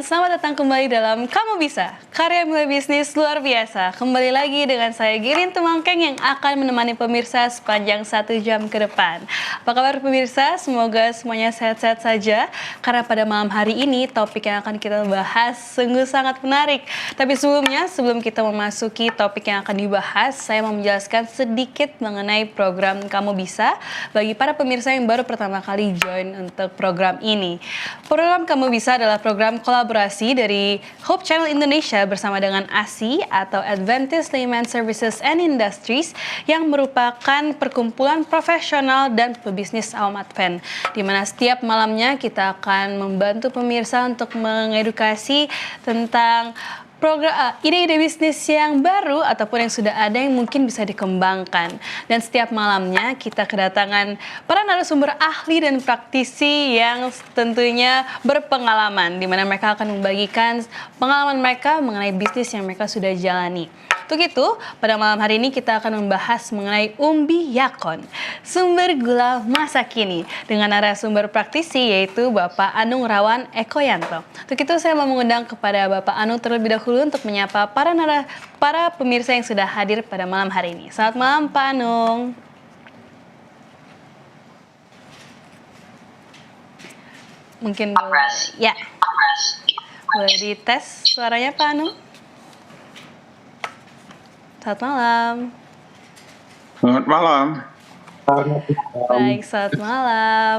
teman-teman, selamat datang kembali dalam Kamu Bisa, karya mulai bisnis luar biasa. Kembali lagi dengan saya Girin Tumangkeng yang akan menemani pemirsa sepanjang 1 jam ke depan. Apa kabar pemirsa? Semoga semuanya sehat-sehat saja. Karena pada malam hari ini topik yang akan kita bahas sungguh sangat menarik. Tapi sebelumnya, sebelum kita memasuki topik yang akan dibahas, saya mau menjelaskan sedikit mengenai program Kamu Bisa bagi para pemirsa yang baru pertama kali join untuk program ini. Program Kamu Bisa adalah program kolaborasi dari Hope Channel Indonesia bersama dengan ASI atau Adventist Layman Services and Industries yang merupakan perkumpulan profesional dan pebisnis awam Advent, di mana setiap malamnya kita akan membantu pemirsa untuk mengedukasi tentang ide-ide bisnis yang baru ataupun yang sudah ada yang mungkin bisa dikembangkan. Dan setiap malamnya kita kedatangan para narasumber ahli dan praktisi yang tentunya berpengalaman, di mana mereka akan membagikan pengalaman mereka mengenai bisnis yang mereka sudah jalani. Untuk itu, pada malam hari ini kita akan membahas mengenai umbi yakon, sumber gula masa kini, dengan narasumber praktisi yaitu Bapak Anung Rawan Ekoyanto. Untuk itu saya mau mengundang kepada Bapak Anung terlebih dahulu untuk menyapa para pemirsa yang sudah hadir pada malam hari ini. Selamat malam Pak Anung. Mungkin ya, boleh dites suaranya Pak Anung? Selamat malam. Selamat malam. Baik, selamat malam.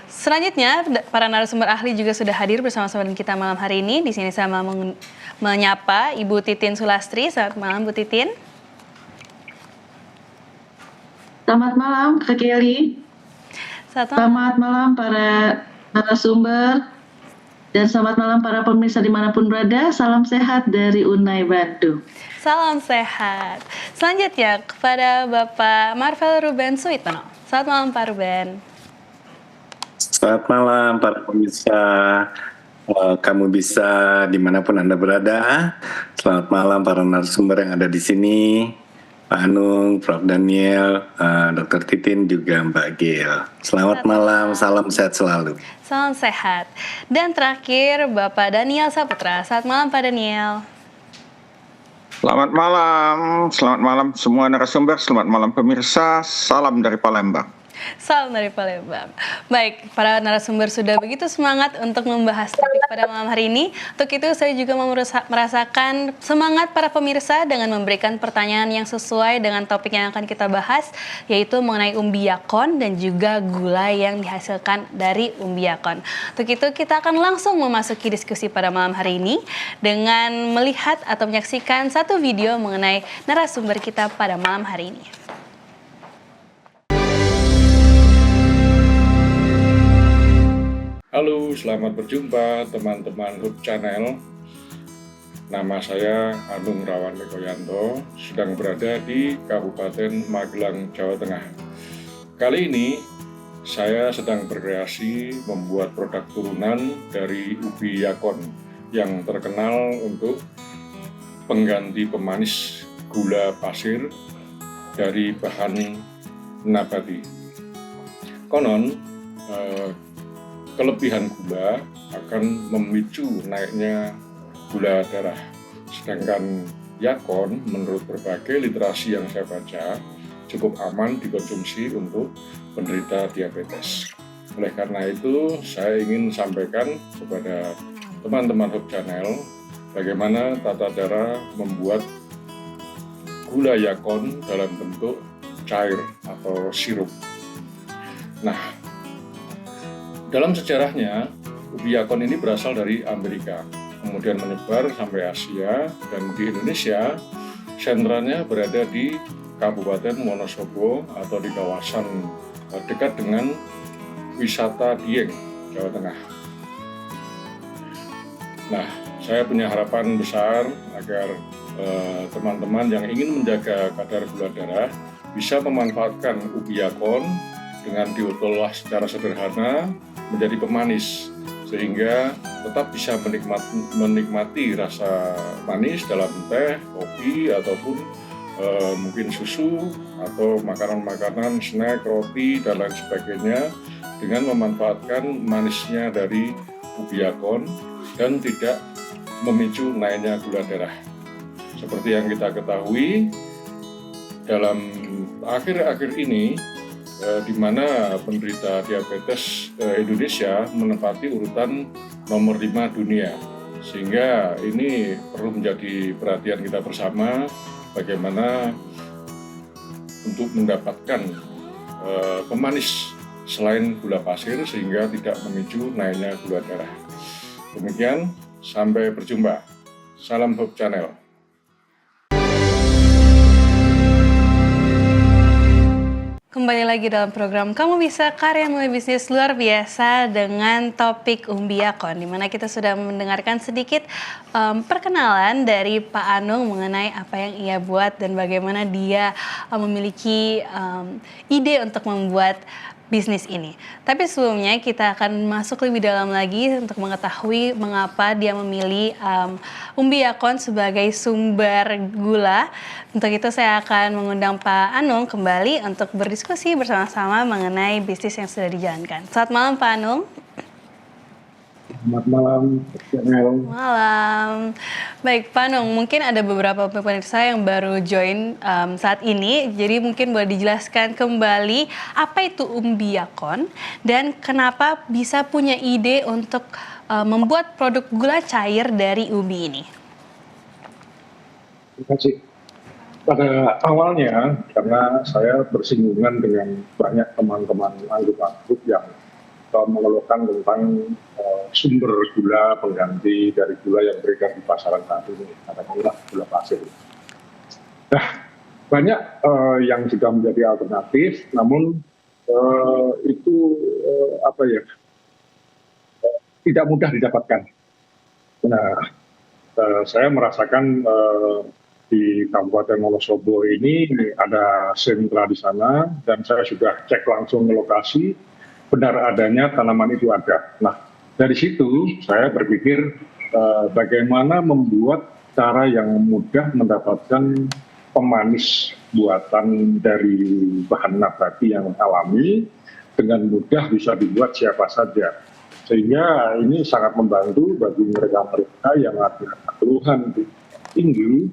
Selanjutnya, para narasumber ahli juga sudah hadir bersama-sama dengan kita malam hari ini. Di sini saya mau menyapa Ibu Titin Sulastri. Selamat malam, Bu Titin. Selamat malam, Kak Kelly. Selamat malam para narasumber. Dan selamat malam para pemirsa dimanapun berada. Salam sehat dari Unai Bandung. Salam sehat. Selanjutnya kepada Bapak Marvel Ruben Suitono. Selamat malam Pak Ruben. Selamat malam para pemirsa Kamu Bisa dimanapun Anda berada. Selamat malam para narasumber yang ada di sini. Pak Anung, Prof. Daniel, Dr. Titin, juga Mbak Gail. Selamat malam, salam sehat selalu. Salam sehat. Dan terakhir Bapak Daniel Saputra. Selamat malam Pak Daniel. Selamat malam semua narasumber, selamat malam pemirsa, salam dari Palembang. Salam dari Palembang. Baik, para narasumber sudah begitu semangat untuk membahas topik pada malam hari ini. Untuk itu saya juga mau merasakan semangat para pemirsa dengan memberikan pertanyaan yang sesuai dengan topik yang akan kita bahas, yaitu mengenai umbi yakon dan juga gula yang dihasilkan dari umbi yakon. Untuk itu kita akan langsung memasuki diskusi pada malam hari ini dengan melihat atau menyaksikan satu video mengenai narasumber kita pada malam hari ini. Halo, selamat berjumpa teman-teman Hope Channel. Nama saya Anung Rawan Ekoyanto, sedang berada di Kabupaten Magelang, Jawa Tengah. Kali ini saya sedang berkreasi membuat produk turunan dari ubi yakon yang terkenal untuk pengganti pemanis gula pasir dari bahan nabati. Konon, kelebihan gula akan memicu naiknya gula darah. Sedangkan yakon menurut berbagai literasi yang saya baca cukup aman dikonsumsi untuk penderita diabetes. Oleh karena itu saya ingin sampaikan kepada teman-teman Hope Channel bagaimana tata cara membuat gula yakon dalam bentuk cair atau sirup. Nah, dalam sejarahnya, ubi yakon ini berasal dari Amerika, kemudian menyebar sampai Asia, dan di Indonesia, sentranya berada di Kabupaten Wonosobo atau di kawasan dekat dengan wisata Dieng, Jawa Tengah. Nah, saya punya harapan besar agar teman-teman yang ingin menjaga kadar gula darah bisa memanfaatkan ubi yakon dengan diolah secara sederhana menjadi pemanis, sehingga tetap bisa menikmati rasa manis dalam teh, kopi, ataupun mungkin susu, atau makanan-makanan, snack, roti, dan lain sebagainya, dengan memanfaatkan manisnya dari ubi yakon dan tidak memicu naiknya gula darah. Seperti yang kita ketahui, dalam akhir-akhir ini, di mana penderita diabetes Indonesia menempati urutan nomor 5 dunia. Sehingga ini perlu menjadi perhatian kita bersama bagaimana untuk mendapatkan pemanis selain gula pasir sehingga tidak memicu naiknya gula darah. Demikian, sampai berjumpa. Salam Hope Channel. Kembali lagi dalam program Kamu Bisa, karya mulai bisnis luar biasa dengan topik Umbi Yakon, di mana kita sudah mendengarkan sedikit perkenalan dari Pak Anung mengenai apa yang ia buat dan bagaimana dia memiliki ide untuk membuat bisnis ini. Tapi sebelumnya kita akan masuk lebih dalam lagi untuk mengetahui mengapa dia memilih Umbi Yakon sebagai sumber gula. Untuk itu saya akan mengundang Pak Anung kembali untuk berdiskusi bersama-sama mengenai bisnis yang sudah dijalankan. Selamat malam Pak Anung. Selamat malam. Malam. Baik Pak Anung, mungkin ada beberapa pemirsa yang baru join saat ini, jadi mungkin boleh dijelaskan kembali apa itu Umbi Yakon dan kenapa bisa punya ide untuk membuat produk gula cair dari umbi ini. Terima kasih. Pada awalnya, karena saya bersinggungan dengan banyak teman-teman anggota grup yang mengeluhkan tentang sumber gula pengganti dari gula yang beredar di pasaran saat ini, katakanlah gula pasir. Nah, banyak yang juga menjadi alternatif, namun itu tidak mudah didapatkan. Nah, saya merasakan di Kabupaten Wonosobo ini ada sentra di sana, dan saya sudah cek langsung ke lokasi, benar adanya tanaman itu ada. Nah, dari situ saya berpikir bagaimana membuat cara yang mudah mendapatkan pemanis buatan dari bahan nabati yang alami, dengan mudah bisa dibuat siapa saja. Sehingga ini sangat membantu bagi mereka-mereka yang ada keluhan tinggi,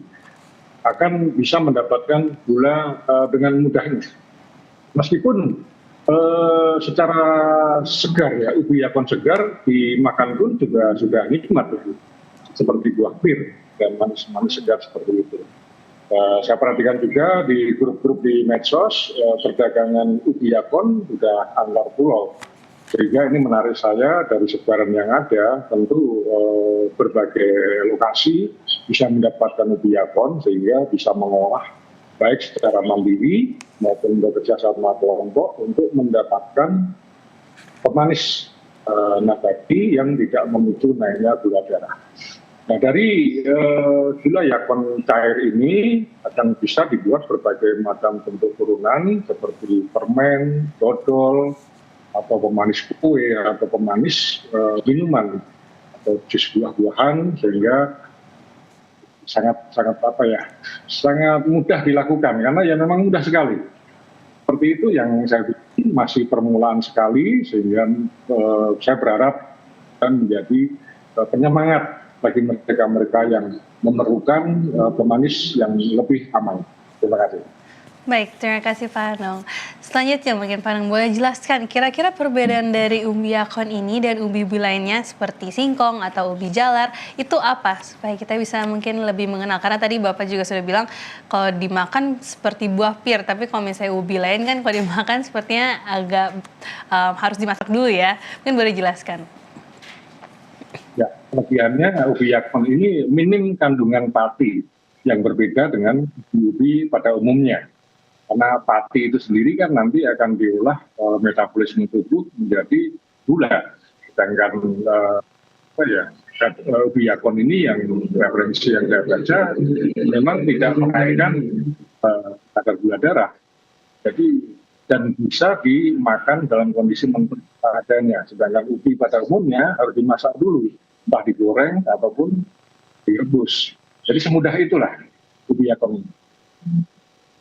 akan bisa mendapatkan gula dengan mudahnya. Meskipun secara segar ya, Umbi Yakon segar dimakan pun juga sudah nikmat, seperti buah pir dan manis-manis segar seperti itu. Saya perhatikan juga di grup-grup di medsos perdagangan Umbi Yakon sudah antar pulau, sehingga ini menarik saya dari sebaran yang ada. Tentu berbagai lokasi bisa mendapatkan Umbi Yakon sehingga bisa mengolah baik secara mandiri maupun bekerja sama kelompok untuk mendapatkan pemanis nabati yang tidak memicu naiknya gula darah. Nah, dari gula Yakon cair ini akan bisa dibuat berbagai macam bentuk turunan seperti permen, dodol, atau pemanis kue, atau pemanis minuman, atau jus buah-buahan, sehingga sangat mudah dilakukan, karena ya memang mudah sekali. Seperti itu yang saya bikin, masih permulaan sekali, sehingga saya berharap akan menjadi penyemangat bagi mereka-mereka yang memerlukan pemanis yang lebih aman. Terima kasih. Baik, terima kasih Pak Anung. Selanjutnya mungkin Pak Anung boleh jelaskan kira-kira perbedaan dari Umbi Yakon ini dan umbi-umbi lainnya seperti singkong atau ubi jalar itu apa, supaya kita bisa mungkin lebih mengenal. Karena tadi Bapak juga sudah bilang kalau dimakan seperti buah pir, tapi kalau misalnya ubi lain kan kalau dimakan sepertinya agak harus dimasak dulu ya. Mungkin boleh jelaskan. Ya, kelebihannya Umbi Yakon ini minim kandungan pati, yang berbeda dengan ubi pada umumnya. Karena pati itu sendiri kan nanti akan diolah metabolisme tubuh menjadi gula. Sedangkan Umbi Yakon ini yang referensi yang saya baca memang tidak menaikkan kadar gula darah. Jadi dan bisa dimakan dalam kondisi mentah adanya. Sedangkan ubi pada umumnya harus dimasak dulu, entah digoreng ataupun direbus. Jadi semudah itulah Umbi Yakon ini.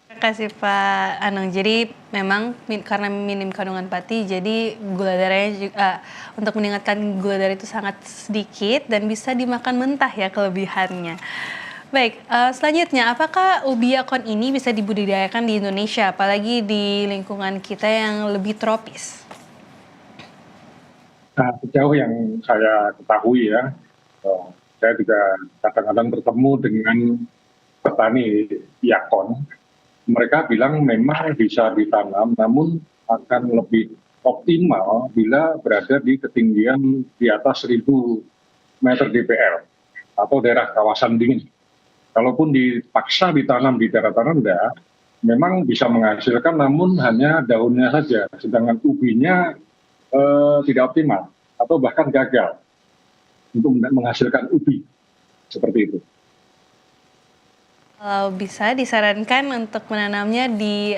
Terima kasih Pak Anung. Jadi memang karena minim kandungan pati, jadi gula darahnya juga, untuk meningkatkan gula darah itu sangat sedikit dan bisa dimakan mentah ya kelebihannya. Baik, selanjutnya apakah ubi yakon ini bisa dibudidayakan di Indonesia, apalagi di lingkungan kita yang lebih tropis? Nah, sejauh yang saya ketahui ya, saya juga kadang-kadang bertemu dengan petani yakon. Mereka bilang memang bisa ditanam, namun akan lebih optimal bila berada di ketinggian di atas 1.000 meter DPR atau daerah kawasan dingin. Kalaupun dipaksa ditanam di daratan rendah, memang bisa menghasilkan, namun hanya daunnya saja, sedangkan ubinya tidak optimal atau bahkan gagal untuk menghasilkan ubi seperti itu. Kalau bisa disarankan untuk menanamnya di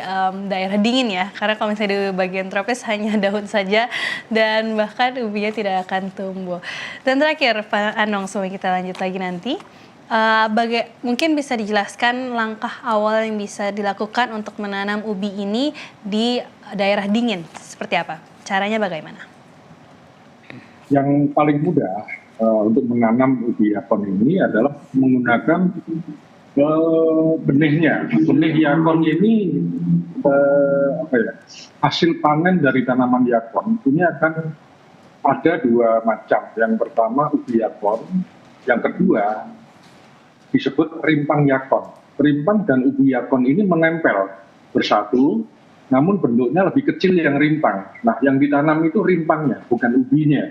daerah dingin ya, karena kalau misalnya di bagian tropis hanya daun saja dan bahkan ubinya tidak akan tumbuh. Dan terakhir Pak Anung, sebelum kita lanjut lagi nanti, mungkin bisa dijelaskan langkah awal yang bisa dilakukan untuk menanam ubi ini di daerah dingin, seperti apa? Caranya bagaimana? Yang paling mudah untuk menanam ubi yakon ini adalah menggunakan benihnya. Benih yakon ini hasil panen dari tanaman yakon ini akan ada dua macam. Yang pertama ubi yakon, yang kedua disebut rimpang yakon. Rimpang dan ubi yakon ini menempel bersatu, namun bentuknya lebih kecil yang rimpang. Nah, yang ditanam itu rimpangnya, bukan ubinya.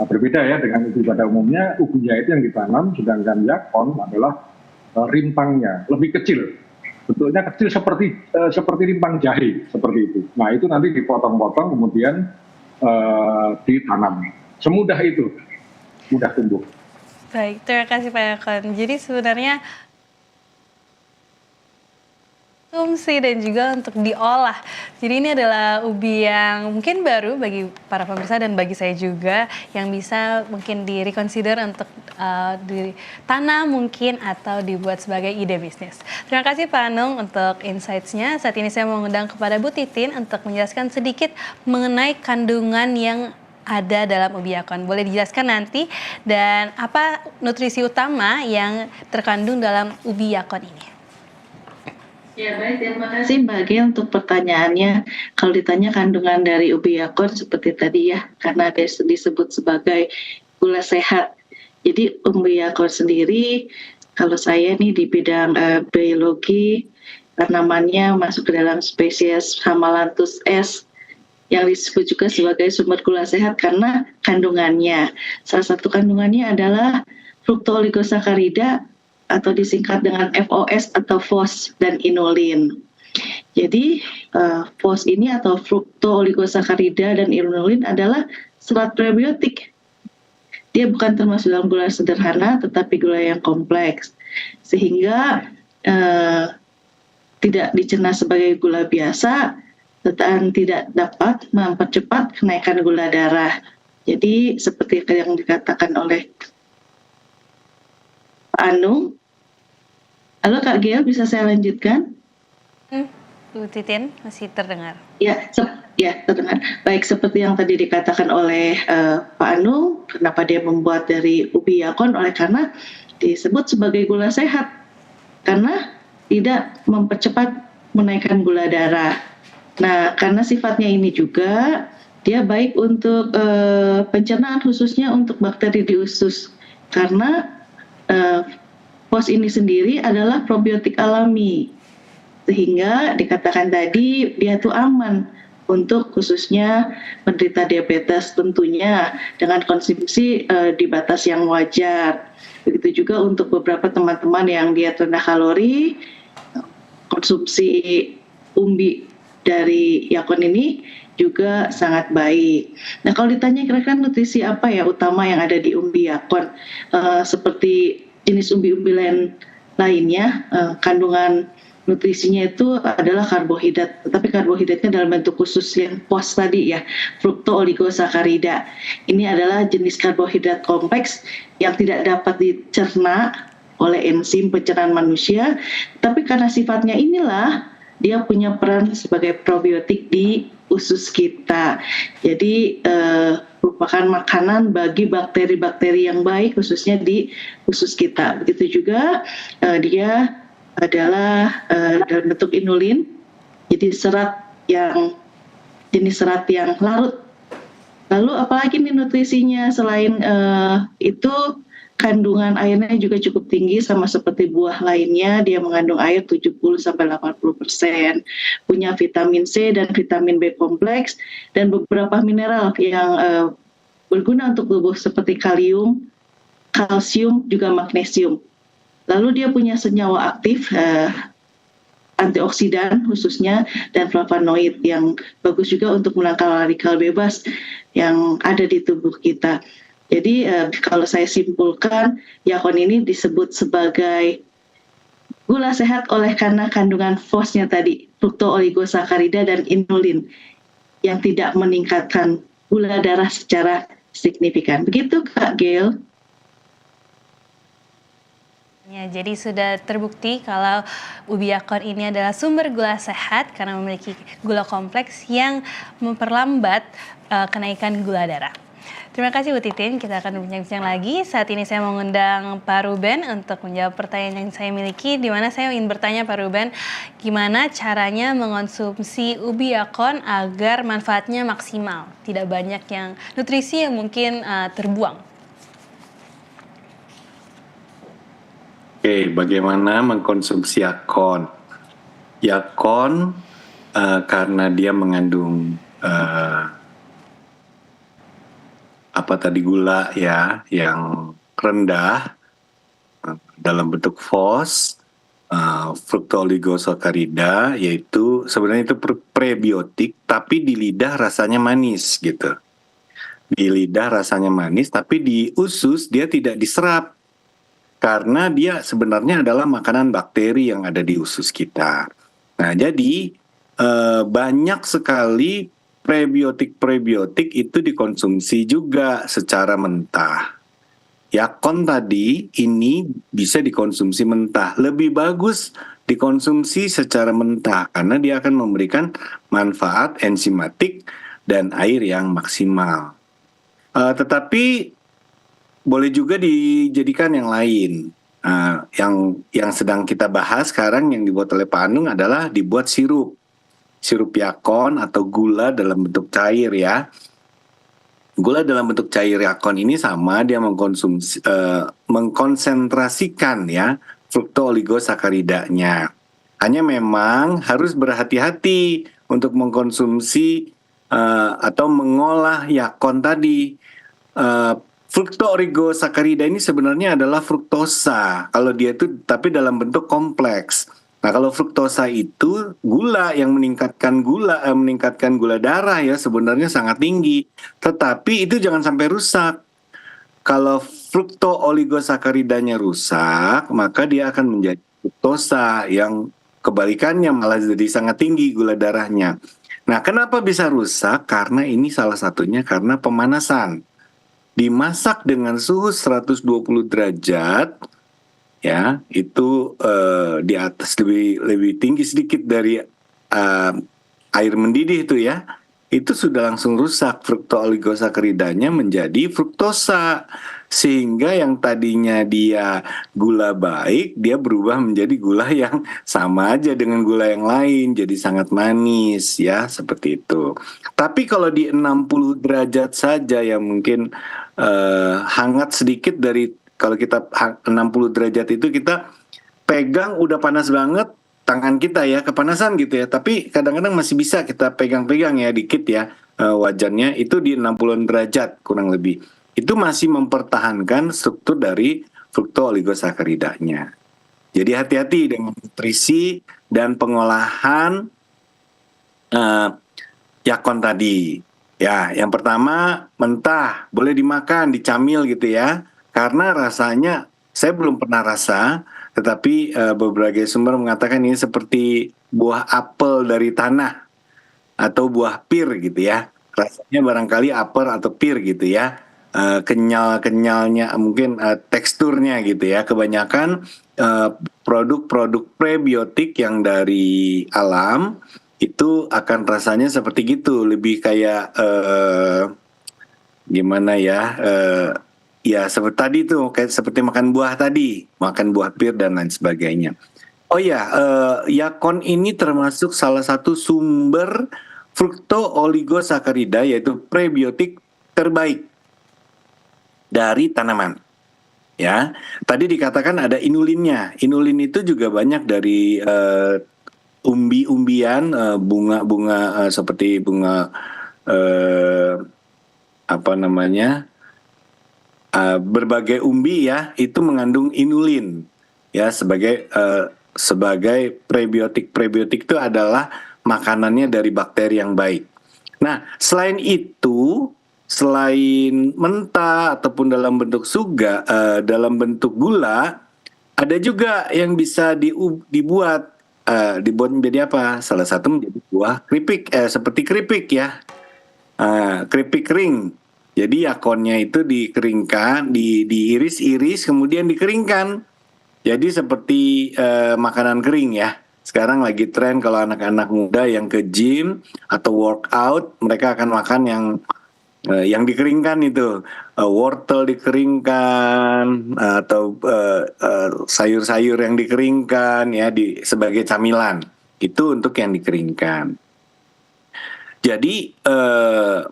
Nah, berbeda ya dengan ubi pada umumnya, ubinya itu yang ditanam, sedangkan yakon adalah rimpangnya, lebih kecil. Bentuknya kecil seperti rimpang jahe, seperti itu. Nah, itu nanti dipotong-potong kemudian ditanam. Semudah itu, mudah tumbuh. Baik, terima kasih Pak Yakon. Jadi sebenarnya konsumsi dan juga untuk diolah. Jadi ini adalah ubi yang mungkin baru bagi para pemirsa dan bagi saya juga, yang bisa mungkin direkonsider untuk ditanam mungkin atau dibuat sebagai ide bisnis. Terima kasih Pak Anung untuk insights-nya. Saat ini saya mengundang kepada Bu Titin untuk menjelaskan sedikit mengenai kandungan yang ada dalam ubi yakon. Boleh dijelaskan nanti, dan apa nutrisi utama yang terkandung dalam ubi yakon ini? Ya baik, terima kasih Mbak Gia untuk pertanyaannya. Kalau ditanya kandungan dari ubi yakon seperti tadi ya, karena ada disebut sebagai gula sehat. Jadi ubi yakon sendiri, kalau saya nih di bidang biologi, tanamannya masuk ke dalam spesies Hamalanthus S, yang disebut juga sebagai sumber gula sehat karena kandungannya. Salah satu kandungannya adalah fruktooligosacharida atau disingkat dengan FOS atau FOS dan inulin. Jadi FOS ini atau fruktooligosacharida dan inulin adalah serat prebiotik. Dia bukan termasuk dalam gula sederhana tetapi gula yang kompleks. Sehingga tidak dicerna sebagai gula biasa, dan tidak dapat mempercepat kenaikan gula darah. Jadi seperti yang dikatakan oleh Pak Anung. Halo Kak Gia, bisa saya lanjutkan? Bu Titin, masih terdengar? Ya, terdengar. Baik, seperti yang tadi dikatakan oleh Pak Anung, kenapa dia membuat dari ubi yakon, oleh karena disebut sebagai gula sehat. Karena tidak mempercepat menaikkan gula darah. Nah, karena sifatnya ini juga, dia baik untuk pencernaan, khususnya untuk bakteri di usus. Karena FOS ini sendiri adalah probiotik alami. Sehingga dikatakan tadi, dia tuh aman untuk khususnya penderita diabetes tentunya, dengan konsumsi di batas yang wajar. Begitu juga untuk beberapa teman-teman yang diet rendah kalori, konsumsi umbi dari yakon ini juga sangat baik. Nah, kalau ditanya kira-kira nutrisi apa ya utama yang ada di umbi yakon, seperti jenis umbi-umbi lainnya, kandungan nutrisinya itu adalah karbohidrat, tetapi karbohidratnya dalam bentuk khusus yang FOS tadi ya, fruktooligosacharida. Ini adalah jenis karbohidrat kompleks yang tidak dapat dicerna oleh enzim pencernaan manusia, tapi karena sifatnya inilah dia punya peran sebagai probiotik di usus kita. Jadi merupakan makanan bagi bakteri-bakteri yang baik khususnya di usus kita. Begitu juga dia adalah dalam bentuk inulin, jadi jenis serat yang larut. Lalu apalagi nih nutrisinya selain itu, kandungan airnya juga cukup tinggi sama seperti buah lainnya. Dia mengandung air 70-80%, punya vitamin C dan vitamin B kompleks, dan beberapa mineral yang berguna untuk tubuh seperti kalium, kalsium, juga magnesium. Lalu dia punya senyawa aktif, antioksidan khususnya, dan flavonoid yang bagus juga untuk menangkal radikal bebas yang ada di tubuh kita. Jadi kalau saya simpulkan, yakon ini disebut sebagai gula sehat oleh karena kandungan FOS-nya tadi, fruktooligosakarida dan inulin, yang tidak meningkatkan gula darah secara signifikan. Begitu Kak Gail. Ya, jadi sudah terbukti kalau ubi yakon ini adalah sumber gula sehat karena memiliki gula kompleks yang memperlambat kenaikan gula darah. Terima kasih Bu Titin, kita akan berbincang lagi. Saat ini saya mengundang Pak Ruben untuk menjawab pertanyaan yang saya miliki, di mana saya ingin bertanya Pak Ruben, gimana caranya mengonsumsi ubi yakon agar manfaatnya maksimal, tidak banyak yang nutrisi yang mungkin terbuang. Oke, bagaimana mengkonsumsi yakon? Yakon karena dia mengandung gula ya yang rendah dalam bentuk FOS, fruktooligosakarida, yaitu sebenarnya itu prebiotik tapi di lidah rasanya manis gitu. Di lidah rasanya manis tapi di usus dia tidak diserap karena dia sebenarnya adalah makanan bakteri yang ada di usus kita. Nah, jadi banyak sekali prebiotik itu dikonsumsi juga secara mentah. Yakon tadi ini bisa dikonsumsi mentah. Lebih bagus dikonsumsi secara mentah karena dia akan memberikan manfaat enzimatik dan air yang maksimal. Tetapi boleh juga dijadikan yang lain. Yang sedang kita bahas sekarang yang dibuat oleh Pak Anung adalah dibuat sirup yakon atau gula dalam bentuk cair ya. Gula dalam bentuk cair yakon ini sama, dia mengkonsentrasikan ya fruktooligosacaridanya. Hanya memang harus berhati-hati untuk mengkonsumsi atau mengolah yakon tadi. Fruktooligosakarida ini sebenarnya adalah fruktosa. Kalau dia itu tapi dalam bentuk kompleks. Nah, kalau fruktosa itu gula yang meningkatkan gula darah ya, sebenarnya sangat tinggi. Tetapi itu jangan sampai rusak. Kalau fruktooligosacaridanya rusak, maka dia akan menjadi fruktosa yang kebalikannya malah jadi sangat tinggi gula darahnya. Nah, kenapa bisa rusak? Karena ini salah satunya karena pemanasan. Dimasak dengan suhu 120 derajat, ya itu di atas lebih tinggi sedikit dari air mendidih itu ya, itu sudah langsung rusak fruktooligosacaridanya menjadi fruktosa, sehingga yang tadinya dia gula baik dia berubah menjadi gula yang sama aja dengan gula yang lain, jadi sangat manis ya, seperti itu. Tapi kalau di 60 derajat saja yang mungkin hangat sedikit dari, kalau kita 60 derajat itu kita pegang udah panas banget tangan kita ya, kepanasan gitu ya, tapi kadang-kadang masih bisa kita pegang-pegang ya dikit ya, wajannya itu di 60 derajat kurang lebih. Itu masih mempertahankan struktur dari fruktooligosacaridanya. Jadi hati-hati dengan nutrisi dan pengolahan yakon tadi. Ya, yang pertama mentah, boleh dimakan, dicamil gitu ya. Karena rasanya saya belum pernah rasa, tetapi beberapa sumber mengatakan ini seperti buah apel dari tanah atau buah pir gitu ya. Rasanya barangkali apel atau pir gitu ya. Kenyal-kenyalnya mungkin teksturnya gitu ya. Kebanyakan produk-produk prebiotik yang dari alam itu akan rasanya seperti gitu, lebih kayak gimana ya? Ya seperti tadi tuh, kayak seperti makan buah tadi, makan buah pir dan lain sebagainya. Oh ya, Yakon ini termasuk salah satu sumber frukto-oligosakarida, yaitu prebiotik terbaik dari tanaman. Ya, tadi dikatakan ada inulinnya. Inulin itu juga banyak dari umbi-umbian, bunga-bunga seperti bunga apa namanya, berbagai umbi ya, itu mengandung inulin ya sebagai prebiotik. Prebiotik itu adalah makanannya dari bakteri yang baik. Nah, selain itu, selain mentah ataupun dalam bentuk dalam bentuk gula, ada juga yang bisa dibuat menjadi apa? Salah satu menjadi buah keripik, seperti keripik ya, keripik kering. Jadi yakonnya itu dikeringkan, diiris-iris, kemudian dikeringkan. Jadi seperti makanan kering ya. Sekarang lagi tren kalau anak-anak muda yang ke gym atau workout, mereka akan makan yang dikeringkan itu, wortel dikeringkan atau sayur-sayur yang dikeringkan ya sebagai camilan. Itu untuk yang dikeringkan. Jadi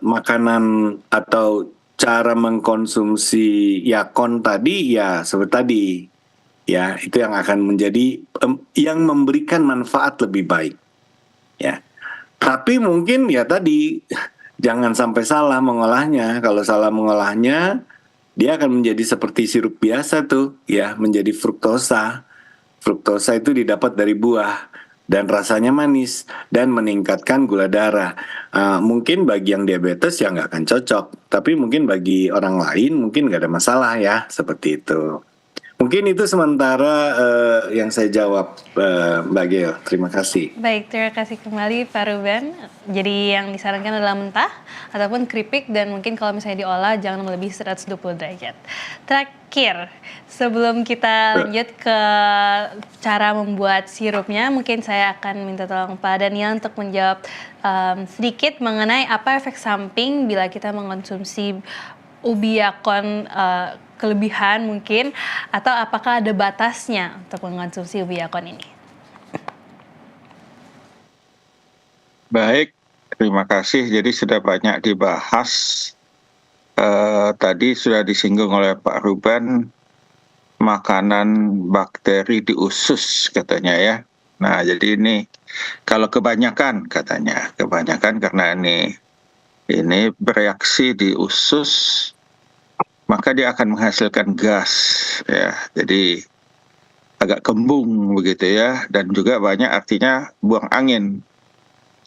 makanan atau cara mengkonsumsi yakon tadi ya seperti tadi ya, itu yang akan menjadi yang memberikan manfaat lebih baik ya. Tapi mungkin ya tadi jangan sampai salah mengolahnya. Kalau salah mengolahnya, dia akan menjadi seperti sirup biasa tuh ya, menjadi fruktosa. Fruktosa itu didapat dari buah dan rasanya manis dan meningkatkan gula darah. Mungkin bagi yang diabetes ya nggak akan cocok, tapi mungkin bagi orang lain mungkin nggak ada masalah ya, seperti itu. Mungkin itu sementara yang saya jawab, Mbak Gel. Terima kasih. Baik, terima kasih kembali Pak Ruben. Jadi yang disarankan adalah mentah ataupun keripik, dan mungkin kalau misalnya diolah jangan melebihi 120 derajat. Terakhir, sebelum kita lanjut ke cara membuat sirupnya, mungkin saya akan minta tolong Pak Daniel untuk menjawab sedikit mengenai apa efek samping bila kita mengkonsumsi ubi yakon kelebihan mungkin, atau apakah ada batasnya untuk mengkonsumsi ubi yakon ini? Baik, terima kasih. Jadi sudah banyak dibahas. Tadi sudah disinggung oleh Pak Ruben, makanan bakteri di usus katanya ya. Nah, jadi ini kalau kebanyakan katanya, karena ini bereaksi di usus, maka dia akan menghasilkan gas ya. Jadi agak kembung begitu ya, dan juga banyak artinya buang angin.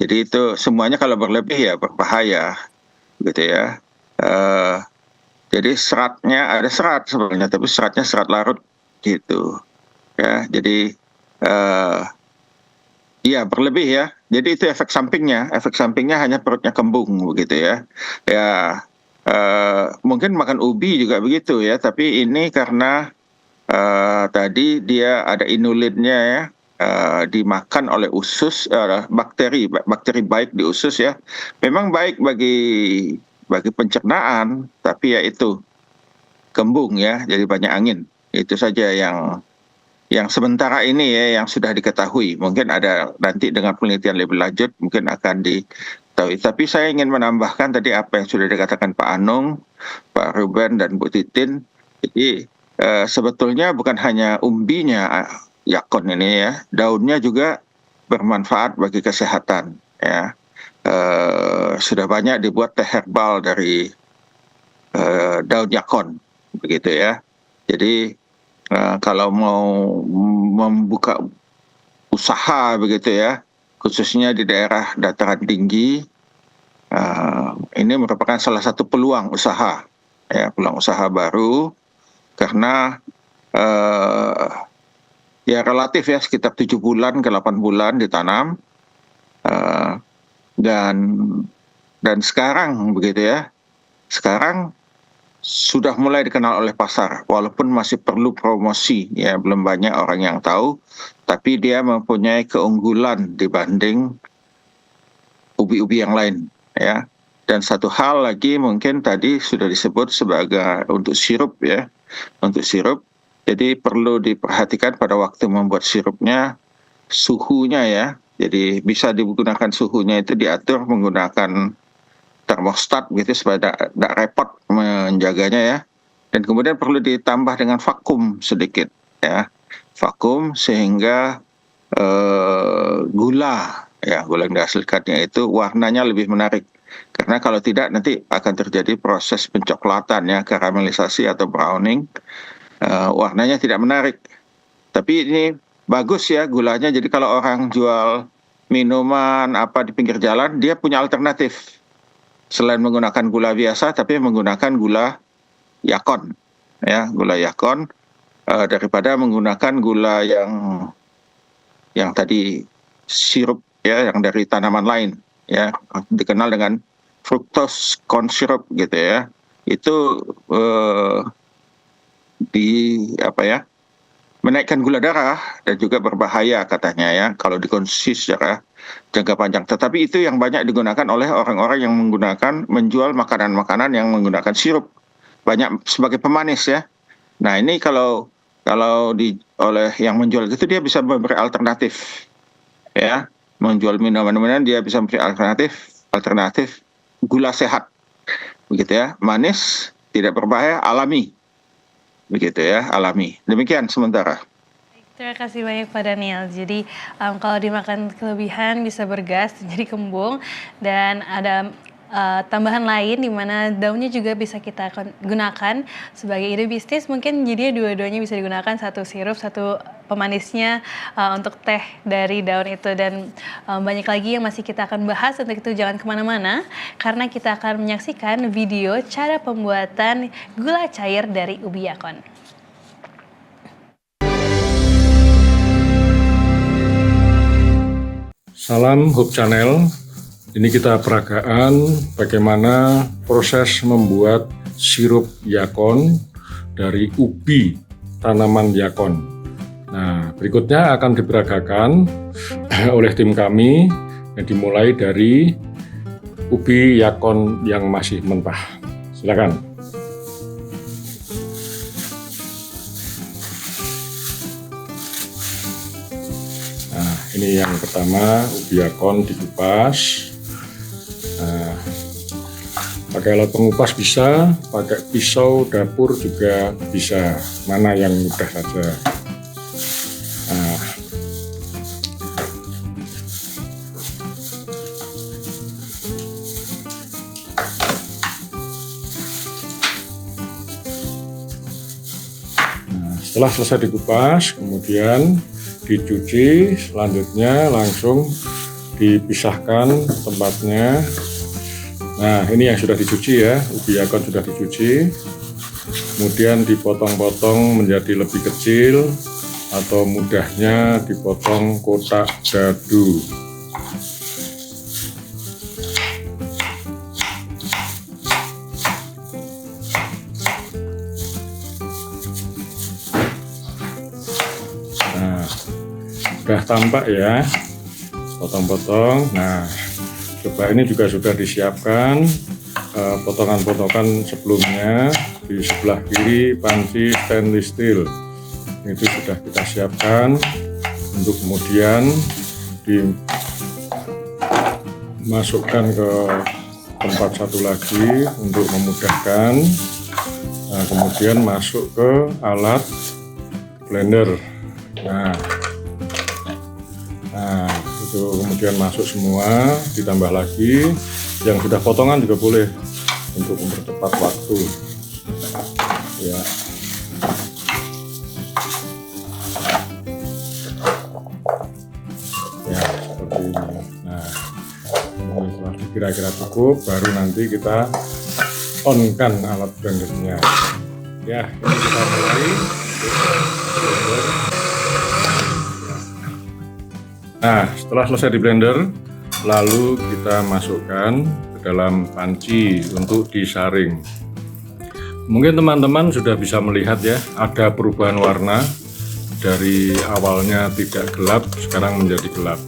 Jadi itu semuanya kalau berlebih ya berbahaya gitu ya. Jadi seratnya ada serat sebenarnya, tapi seratnya serat larut gitu ya. Jadi iya berlebih ya. Jadi itu efek sampingnya hanya perutnya kembung begitu ya. Ya mungkin makan ubi juga begitu ya, tapi ini karena tadi dia ada inulinnya ya, dimakan oleh usus, bakteri baik di usus ya. Memang baik bagi pencernaan, tapi ya itu kembung ya, jadi banyak angin. Itu saja yang sementara ini ya, yang sudah diketahui. Mungkin ada nanti dengan penelitian lebih lanjut mungkin akan diketahui. Tapi saya ingin menambahkan tadi apa yang sudah dikatakan Pak Anung, Pak Ruben dan Bu Titin. Jadi sebetulnya bukan hanya umbinya yakon ini ya, daunnya juga bermanfaat bagi kesehatan ya. Sudah banyak dibuat teh herbal dari daun yakon begitu ya. Jadi kalau mau membuka usaha begitu ya, khususnya di daerah dataran tinggi, ini merupakan salah satu peluang usaha ya, peluang usaha baru, karena ya relatif ya sekitar 7 bulan ke 8 bulan ditanam, dan sekarang begitu ya, sekarang sudah mulai dikenal oleh pasar, walaupun masih perlu promosi, ya belum banyak orang yang tahu, tapi dia mempunyai keunggulan dibanding ubi-ubi yang lain, ya. Dan satu hal lagi mungkin tadi sudah disebut sebagai untuk sirup, ya, untuk sirup. Jadi perlu diperhatikan pada waktu membuat sirupnya suhunya, ya. Jadi bisa digunakan suhunya itu diatur menggunakan termostat gitu supaya tidak repot menjaganya, ya. Dan kemudian perlu ditambah dengan vakum sedikit, ya, vakum sehingga gula yang dihasilkannya itu warnanya lebih menarik. Karena kalau tidak nanti akan terjadi proses pencoklatan, ya, karamelisasi atau browning, warnanya tidak menarik. Tapi ini bagus, ya, gulanya. Jadi kalau orang jual minuman apa di pinggir jalan, dia punya alternatif. Selain menggunakan gula biasa, tapi menggunakan gula yakon, ya, gula yakon, daripada menggunakan gula yang tadi sirup, ya, yang dari tanaman lain, ya, dikenal dengan fructose corn syrup gitu, ya. Itu menaikkan gula darah dan juga berbahaya katanya, ya, kalau dikonsumsi secara jangka panjang. Tetapi itu yang banyak digunakan oleh orang-orang yang menjual makanan-makanan yang menggunakan sirup, banyak sebagai pemanis, ya. Nah, ini kalau oleh yang menjual itu dia bisa memberi alternatif, ya, menjual minuman-minuman dia bisa memberi alternatif gula sehat, begitu, ya, manis, tidak berbahaya, alami, begitu, ya, alami. Demikian sementara. Terima kasih banyak Pak Daniel. Jadi kalau dimakan kelebihan bisa bergas jadi kembung, dan ada tambahan lain di mana daunnya juga bisa kita gunakan sebagai ide bisnis. Mungkin jadi dua-duanya bisa digunakan, satu sirup, satu pemanisnya untuk teh dari daun itu. Dan banyak lagi yang masih kita akan bahas, untuk itu jangan kemana-mana karena kita akan menyaksikan video cara pembuatan gula cair dari ubi yakon. Salam Hope Channel. Ini kita peragaan bagaimana proses membuat sirup yakon dari ubi tanaman yakon. Nah, berikutnya akan diperagakan oleh tim kami yang dimulai dari ubi yakon yang masih mentah. Silakan. Nah, ini yang pertama, ubi yakon dikupas. Nah, pakai alat pengupas bisa, pakai pisau dapur juga bisa, mana yang mudah saja. Nah, setelah selesai dikupas, kemudian dicuci, selanjutnya langsung dipisahkan tempatnya. Nah, ini yang sudah dicuci, ya, ubi yakon sudah dicuci, kemudian dipotong-potong menjadi lebih kecil atau mudahnya dipotong kotak dadu. Nah, sudah tampak, ya, potong-potong. Nah, coba ini juga sudah disiapkan potongan-potongan sebelumnya. Di sebelah kiri panci stainless steel itu sudah kita siapkan untuk kemudian dimasukkan ke tempat satu lagi untuk memudahkan. Nah, kemudian masuk ke alat blender. Nah, itu kemudian masuk semua, ditambah lagi yang sudah potongan juga boleh untuk mempercepat waktu, ya. Ya, seperti ini. Nah, ini setelah kira-kira cukup, baru nanti kita on-kan alat blendernya. Ya, ini kita mulai. Nah, setelah selesai di blender, lalu kita masukkan ke dalam panci untuk disaring. Mungkin teman-teman sudah bisa melihat ya, ada perubahan warna dari awalnya tidak gelap, sekarang menjadi gelap.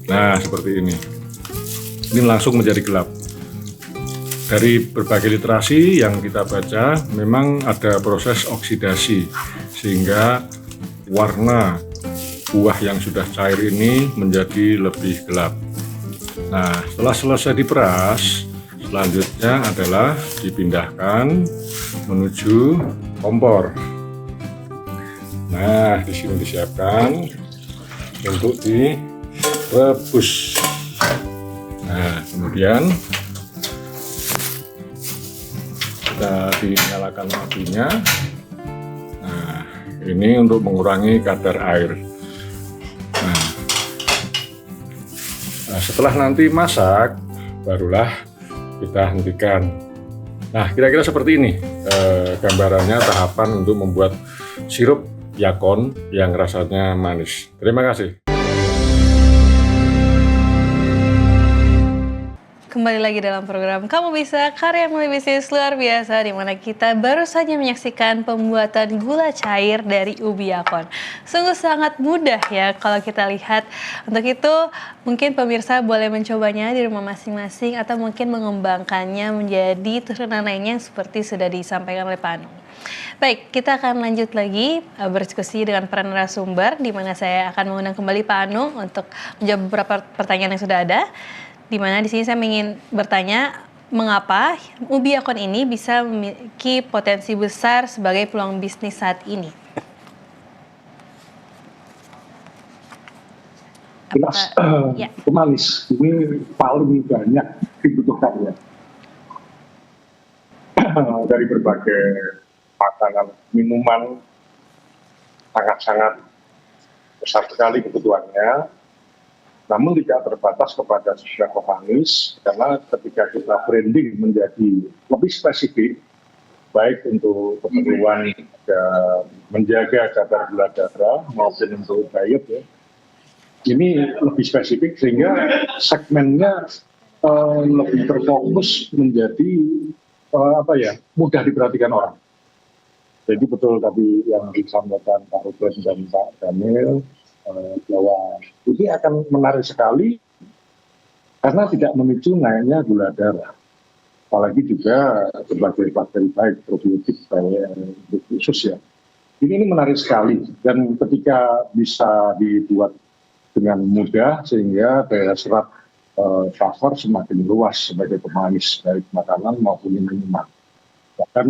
Nah, seperti ini. Ini langsung menjadi gelap. Dari berbagai literasi yang kita baca, memang ada proses oksidasi, sehingga warna buah yang sudah cair ini menjadi lebih gelap. Nah, setelah selesai diperas, selanjutnya adalah dipindahkan menuju kompor. Nah, di sini disiapkan untuk direbus. Nah, kemudian kita dinyalakan apinya. Nah, ini untuk mengurangi kadar air. Nah, setelah nanti masak, barulah kita hentikan. Nah, kira-kira seperti ini gambarannya tahapan untuk membuat sirup yakon yang rasanya manis. Terima kasih. Kembali lagi dalam program Kamu Bisa, karya mulai bisnis luar biasa, di mana kita baru saja menyaksikan pembuatan gula cair dari ubi yakon. Sungguh sangat mudah ya kalau kita lihat. Untuk itu mungkin pemirsa boleh mencobanya di rumah masing-masing atau mungkin mengembangkannya menjadi turunan lainnya seperti sudah disampaikan oleh Pak Anung. Baik, kita akan lanjut lagi berdiskusi dengan para narasumber, di mana saya akan mengundang kembali Pak Anung untuk menjawab beberapa pertanyaan yang sudah ada. Di mana di sini saya ingin bertanya, mengapa ubi yakon ini bisa memiliki potensi besar sebagai peluang bisnis saat ini? Jelas, Ya. pemanis ini paling banyak dibutuhkannya dari berbagai makanan, minuman, sangat-sangat besar sekali kebutuhannya. Namun tidak terbatas kepada sebuah pemanis, karena ketika kita branding menjadi lebih spesifik, baik untuk keperluan menjaga kadar gula darah maupun untuk diet ya, ini lebih spesifik sehingga segmennya lebih terfokus menjadi mudah diperhatikan orang. Jadi betul tadi yang disampaikan Pak Ruben dan Pak Daniel, bahwa ini akan menarik sekali karena tidak memicu naiknya gula darah, apalagi juga berbagai bakteri baik probiotik khusus ya. Ini menarik sekali, dan ketika bisa dibuat dengan mudah sehingga daya serap pasar semakin luas sebagai pemanis baik makanan maupun minuman. Bahkan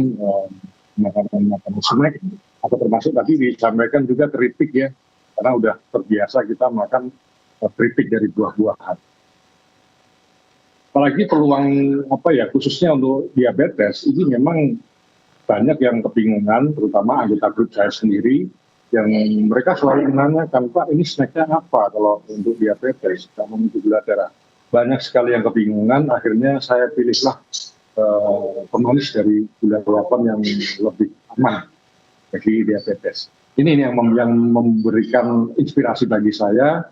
makanan snack atau termasuk tadi disampaikan juga keripik ya, karena udah terbiasa kita makan keripik dari buah-buahan. Apalagi peluang khususnya untuk diabetes ini memang banyak yang kebingungan, terutama anggota grup saya sendiri yang mereka selalu menanyakan, Pak ini snacknya apa kalau untuk diabetes, tidak memicu gula darah. Banyak sekali yang kebingungan, akhirnya saya pilihlah pemanis dari gula yakon yang lebih aman bagi diabetes. Ini yang memberikan inspirasi bagi saya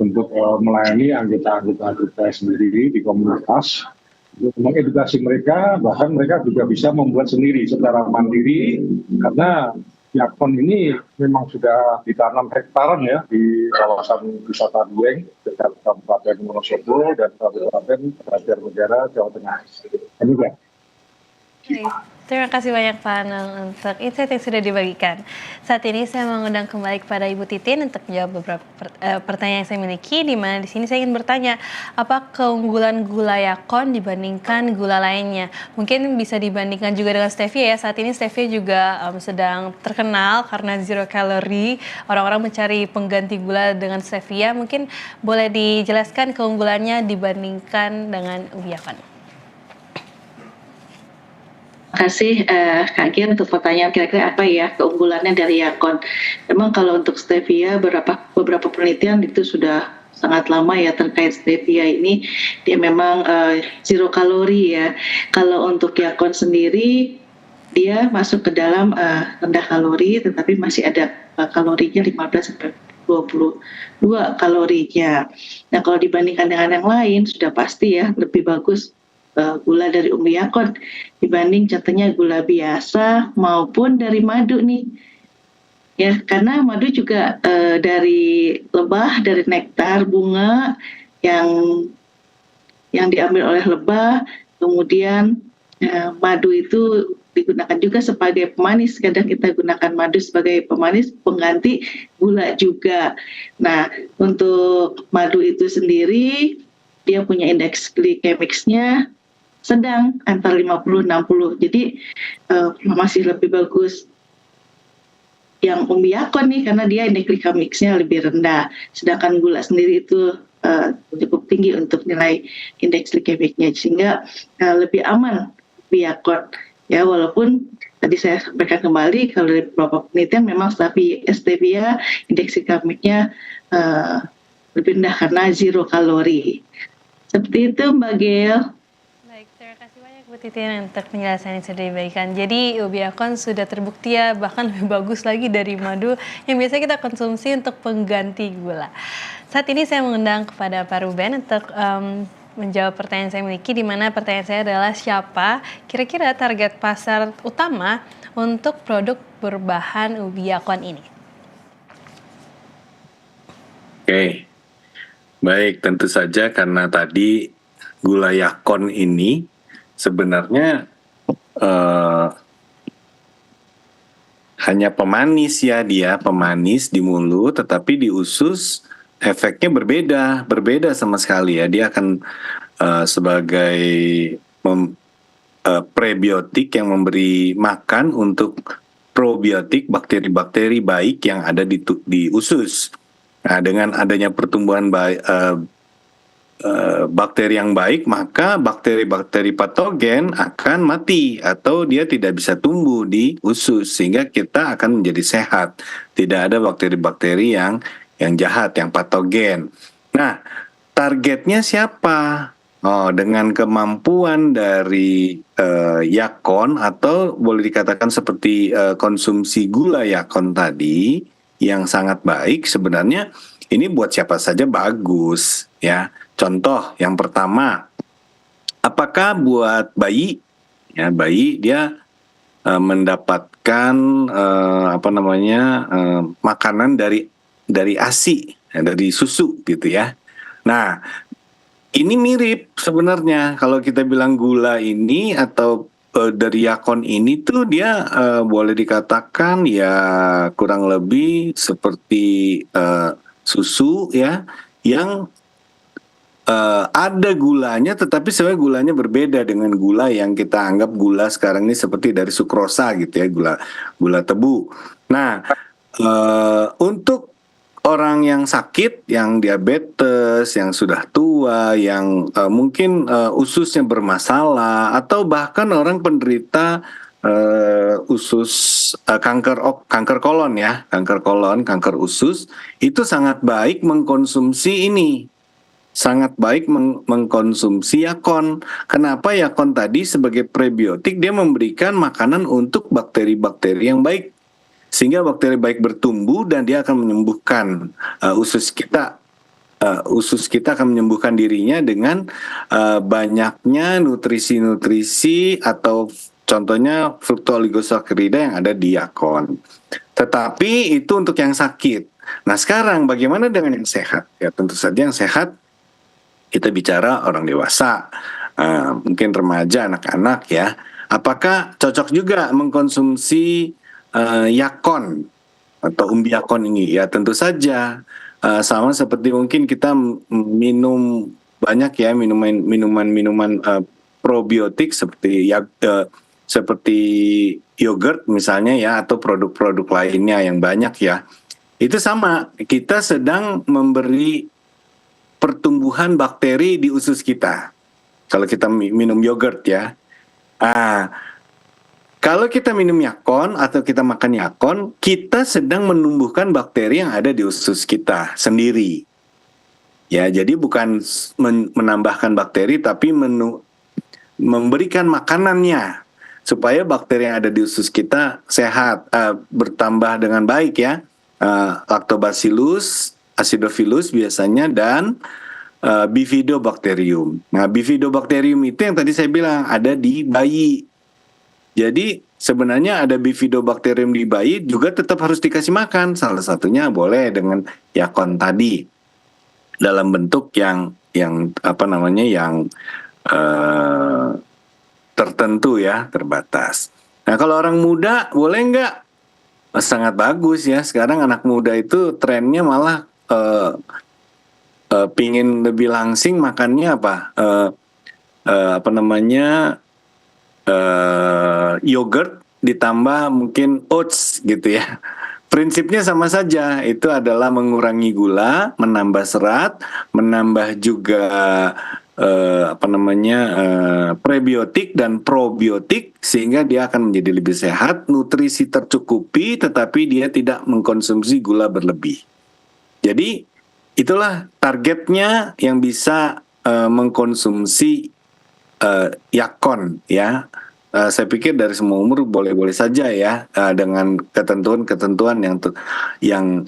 untuk melayani anggota-anggota grup saya sendiri di komunitas, untuk mengedukasi mereka, bahkan mereka juga bisa membuat sendiri secara mandiri, karena yakon ini memang sudah ditanam hektaran ya di kawasan wisata Dieng, dekat Kabupaten Wonosobo dan Kabupaten Banjarnegara, Jawa Tengah. Demikian. Terima kasih banyak Pak Anung untuk insight yang sudah dibagikan. Saat ini saya mengundang kembali kepada Ibu Titin untuk menjawab beberapa pertanyaan yang saya miliki, di mana di sini saya ingin bertanya, apa keunggulan gula yakon dibandingkan gula lainnya? Mungkin bisa dibandingkan juga dengan stevia ya. Saat ini stevia juga sedang terkenal karena zero calorie. Orang-orang mencari pengganti gula dengan stevia. Mungkin boleh dijelaskan keunggulannya dibandingkan dengan ubi yakon. Terima kasih Kak Gian untuk pertanyaan, kira-kira apa ya keunggulannya dari yakon. Memang kalau untuk stevia beberapa penelitian itu sudah sangat lama ya terkait stevia ini, dia memang zero kalori ya. Kalau untuk yakon sendiri dia masuk ke dalam rendah kalori, tetapi masih ada kalorinya 15 sampai 22 kalorinya. Nah kalau dibandingkan dengan yang lain sudah pasti ya lebih bagus gula dari umbi yakon dibanding contohnya gula biasa maupun dari madu nih. Ya, karena madu juga dari lebah, dari nektar bunga yang diambil oleh lebah, kemudian madu itu digunakan juga sebagai pemanis. Kadang kita gunakan madu sebagai pemanis pengganti gula juga. Nah, untuk madu itu sendiri dia punya indeks glikemiksnya sedang antara 50-60. Jadi masih lebih bagus yang umbi yakon nih karena dia indeks glikemiksnya lebih rendah. Sedangkan gula sendiri itu cukup tinggi untuk nilai indeks glikemiknya, sehingga lebih aman umbi yakon. Ya, walaupun tadi saya sampaikan kembali kalau dari beberapa penelitian memang stevia indeks glikemiknya lebih rendah karena zero kalori. Seperti itu Mbak Gail. Baik, terima kasih banyak Bu Titin untuk penjelasan yang sudah diberikan. Jadi ubi yakon sudah terbukti ya, bahkan lebih bagus lagi dari madu yang biasa kita konsumsi untuk pengganti gula. Saat ini saya mengundang kepada Pak Ruben untuk menjawab pertanyaan saya miliki, di mana pertanyaan saya adalah siapa kira-kira target pasar utama untuk produk berbahan ubi yakon ini? Oke, baik, tentu saja karena tadi gula yakon ini sebenarnya hanya pemanis ya, dia pemanis di mulut, tetapi di usus efeknya berbeda sama sekali ya. Dia akan sebagai prebiotik yang memberi makan untuk probiotik bakteri-bakteri baik yang ada di usus. Nah, dengan adanya pertumbuhan bakteri yang baik, maka bakteri-bakteri patogen akan mati atau dia tidak bisa tumbuh di usus, sehingga kita akan menjadi sehat. Tidak ada bakteri-bakteri yang jahat, yang patogen. Nah, targetnya siapa? Dengan kemampuan dari yakon, atau boleh dikatakan seperti konsumsi gula yakon tadi yang sangat baik, sebenarnya ini buat siapa saja bagus ya. Contoh yang pertama, apakah buat bayi? Ya, bayi dia mendapatkan makanan dari ASI, dari susu gitu ya. Nah, ini mirip sebenarnya kalau kita bilang gula ini atau dari yakon ini tuh dia boleh dikatakan ya kurang lebih seperti susu ya, yang ada gulanya, tetapi sebenarnya gulanya berbeda dengan gula yang kita anggap gula sekarang ini seperti dari sukrosa gitu ya, gula tebu. Nah, untuk orang yang sakit, yang diabetes, yang sudah tua, yang mungkin ususnya bermasalah, atau bahkan orang penderita usus kanker kolon ya, kanker usus, itu sangat baik mengkonsumsi ini. Sangat baik mengkonsumsi yakon. Kenapa? Yakon tadi sebagai prebiotik dia memberikan makanan untuk bakteri-bakteri yang baik, sehingga bakteri baik bertumbuh dan dia akan menyembuhkan usus kita. Usus kita akan menyembuhkan dirinya dengan banyaknya nutrisi-nutrisi atau contohnya fructooligosaccharides yang ada di yakon. Tetapi itu untuk yang sakit. Nah, sekarang bagaimana dengan yang sehat? Ya, tentu saja yang sehat kita bicara orang dewasa, mungkin remaja, anak-anak ya. Apakah cocok juga mengkonsumsi yakon atau umbi yakon ini? Ya tentu saja, sama seperti mungkin kita minum banyak ya minuman probiotik seperti yogurt misalnya ya, atau produk-produk lainnya yang banyak ya. Itu sama, kita sedang memberi pertumbuhan bakteri di usus kita. Kalau kita minum yogurt ya. Kalau kita minum yakon atau kita makan yakon, kita sedang menumbuhkan bakteri yang ada di usus kita sendiri. Ya, jadi bukan menambahkan bakteri, tapi memberikan makanannya supaya bakteri yang ada di usus kita sehat, bertambah dengan baik ya. Lactobacillus acidophilus biasanya, dan Bifidobacterium. Nah, Bifidobacterium itu yang tadi saya bilang ada di bayi. Jadi sebenarnya ada Bifidobacterium di bayi juga tetap harus dikasih makan. Salah satunya boleh dengan yakon tadi dalam bentuk yang apa namanya yang tertentu ya, terbatas. Nah, kalau orang muda boleh nggak? Sangat bagus ya. Sekarang anak muda itu trennya malah pingin lebih langsing makannya apa? Apa namanya? Yogurt ditambah mungkin oats gitu ya. Prinsipnya sama saja, itu adalah mengurangi gula, menambah serat, menambah juga apa namanya prebiotik dan probiotik sehingga dia akan menjadi lebih sehat, nutrisi tercukupi tetapi dia tidak mengkonsumsi gula berlebih. Jadi itulah targetnya yang bisa mengkonsumsi yakon ya. Saya pikir dari semua umur boleh-boleh saja ya, dengan ketentuan-ketentuan yang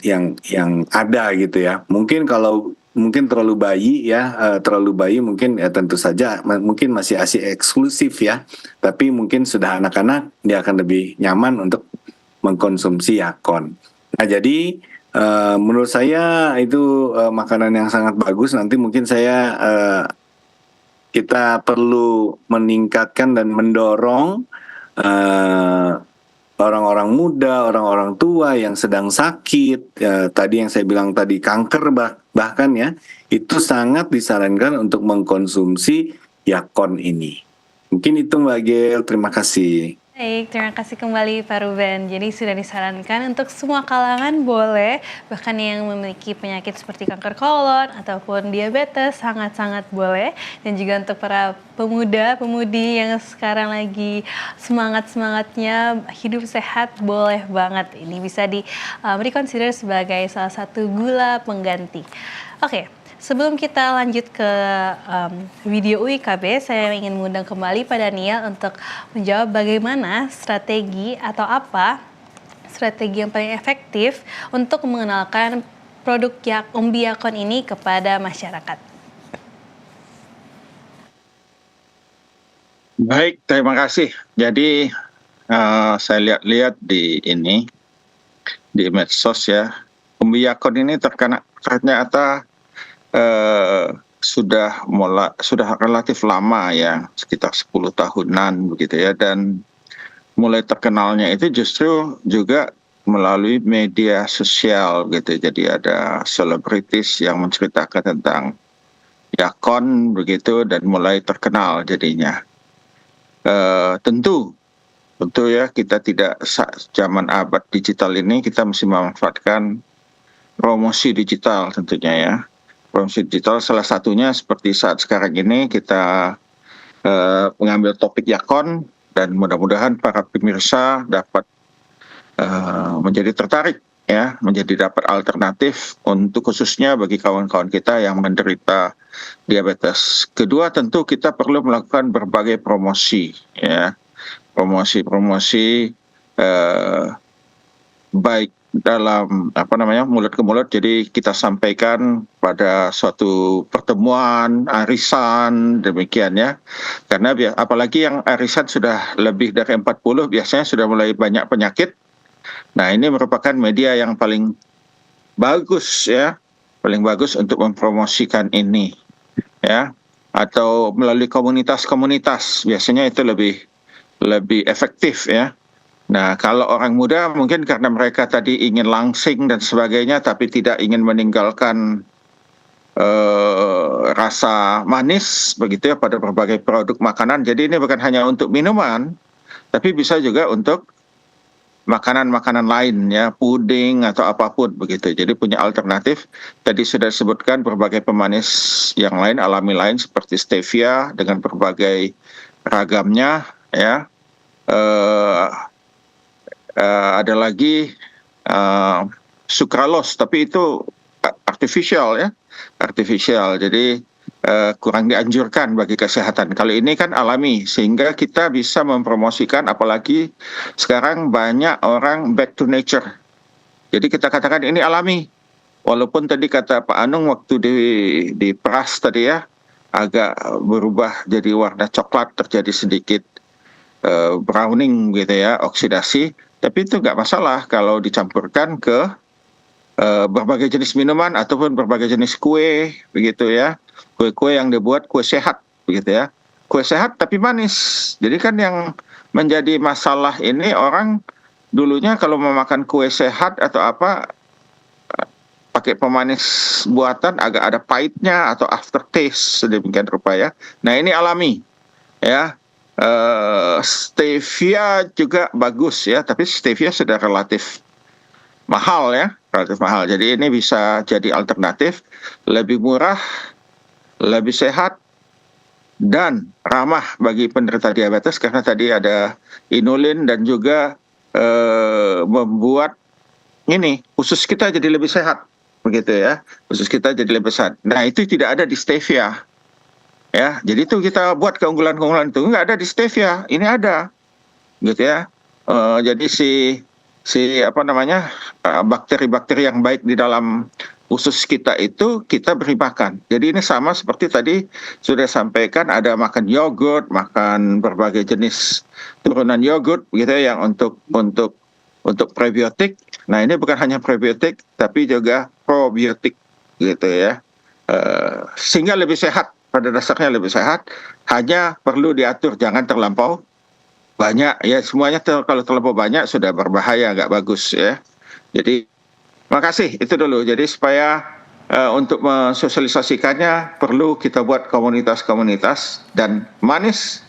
ada gitu ya. Mungkin kalau terlalu bayi ya, mungkin ya tentu saja mungkin masih eksklusif ya. Tapi mungkin sudah anak-anak dia akan lebih nyaman untuk mengkonsumsi yakon. Nah, jadi menurut saya itu makanan yang sangat bagus. Nanti mungkin kita perlu meningkatkan dan mendorong orang-orang muda, orang-orang tua yang sedang sakit, tadi yang saya bilang tadi kanker bahkan ya, itu sangat disarankan untuk mengkonsumsi yakon ini. Mungkin itu Mbak Gel, terima kasih. Baik, terima kasih kembali Pak Ruben. Jadi sudah disarankan untuk semua kalangan boleh, bahkan yang memiliki penyakit seperti kanker kolon ataupun diabetes sangat-sangat boleh. Dan juga untuk para pemuda-pemudi yang sekarang lagi semangat-semangatnya hidup sehat, boleh banget. Ini bisa reconsider sebagai salah satu gula pengganti. Oke. Sebelum kita lanjut ke video UIKB, saya ingin mengundang kembali Pak Daniel untuk menjawab bagaimana strategi atau apa strategi yang paling efektif untuk mengenalkan produk umbi yakon ini kepada masyarakat. Baik, terima kasih. Jadi saya lihat-lihat di medsos ya, umbi yakon ini ternyata sudah relatif lama ya, sekitar 10 tahunan begitu ya, dan mulai terkenalnya itu justru juga melalui media sosial gitu. Jadi ada selebritis yang menceritakan tentang yakon begitu dan mulai terkenal jadinya. Tentu ya, kita tidak zaman abad digital ini, kita mesti memanfaatkan promosi digital tentunya ya. Promosi digital salah satunya seperti saat sekarang ini kita mengambil topik yakon, dan mudah-mudahan para pemirsa dapat menjadi tertarik ya, menjadi dapat alternatif untuk khususnya bagi kawan-kawan kita yang menderita diabetes. Kedua, tentu kita perlu melakukan berbagai promosi ya, promosi baik dalam mulut ke mulut. Jadi kita sampaikan pada suatu pertemuan, arisan, demikian ya. Karena apalagi yang arisan sudah lebih dari 40, biasanya sudah mulai banyak penyakit. Nah, ini merupakan media yang paling bagus ya, paling bagus untuk mempromosikan ini ya. Atau melalui komunitas-komunitas, biasanya itu lebih efektif ya. Nah, kalau orang muda mungkin karena mereka tadi ingin langsing dan sebagainya, tapi tidak ingin meninggalkan rasa manis begitu ya pada berbagai produk makanan. Jadi ini bukan hanya untuk minuman, tapi bisa juga untuk makanan-makanan lain ya, puding atau apapun begitu. Jadi punya alternatif. Tadi sudah disebutkan berbagai pemanis yang lain, alami lain seperti stevia dengan berbagai ragamnya ya. Ada lagi sukralos, tapi itu artificial ya, jadi kurang dianjurkan bagi kesehatan. Kalau ini kan alami, sehingga kita bisa mempromosikan, apalagi sekarang banyak orang back to nature. Jadi kita katakan ini alami, walaupun tadi kata Pak Anung waktu di peras tadi ya agak berubah jadi warna coklat, terjadi sedikit browning gitu ya, oksidasi, tapi itu nggak masalah kalau dicampurkan ke berbagai jenis minuman ataupun berbagai jenis kue begitu ya, kue-kue yang dibuat kue sehat begitu ya, kue sehat tapi manis. Jadi kan yang menjadi masalah ini orang dulunya kalau mau makan kue sehat atau apa pakai pemanis buatan agak ada pahitnya atau aftertaste sedemikian rupa ya. Nah ini alami ya. Stevia juga bagus ya, tapi stevia sudah relatif mahal ya, relatif mahal. Jadi ini bisa jadi alternatif, lebih murah, lebih sehat, dan ramah bagi penderita diabetes karena tadi ada inulin dan juga membuat ini usus kita jadi lebih sehat, begitu ya. Usus kita jadi lebih sehat. Nah itu tidak ada di stevia. Ya, jadi itu kita buat keunggulan-keunggulan itu nggak ada di stevia, ini ada, gitu ya. Jadi si apa namanya bakteri-bakteri yang baik di dalam usus kita itu kita beri makan. Jadi ini sama seperti tadi sudah sampaikan, ada makan yogurt, makan berbagai jenis turunan yogurt, gitu ya, yang untuk prebiotik. Nah ini bukan hanya prebiotik, tapi juga probiotik, gitu ya. Sehingga lebih sehat. Pada dasarnya lebih sehat, hanya perlu diatur, jangan terlampau banyak ya, semuanya kalau terlampau banyak sudah berbahaya, nggak bagus ya. Jadi makasih itu dulu. Jadi supaya untuk mensosialisasikannya perlu kita buat komunitas-komunitas dan manis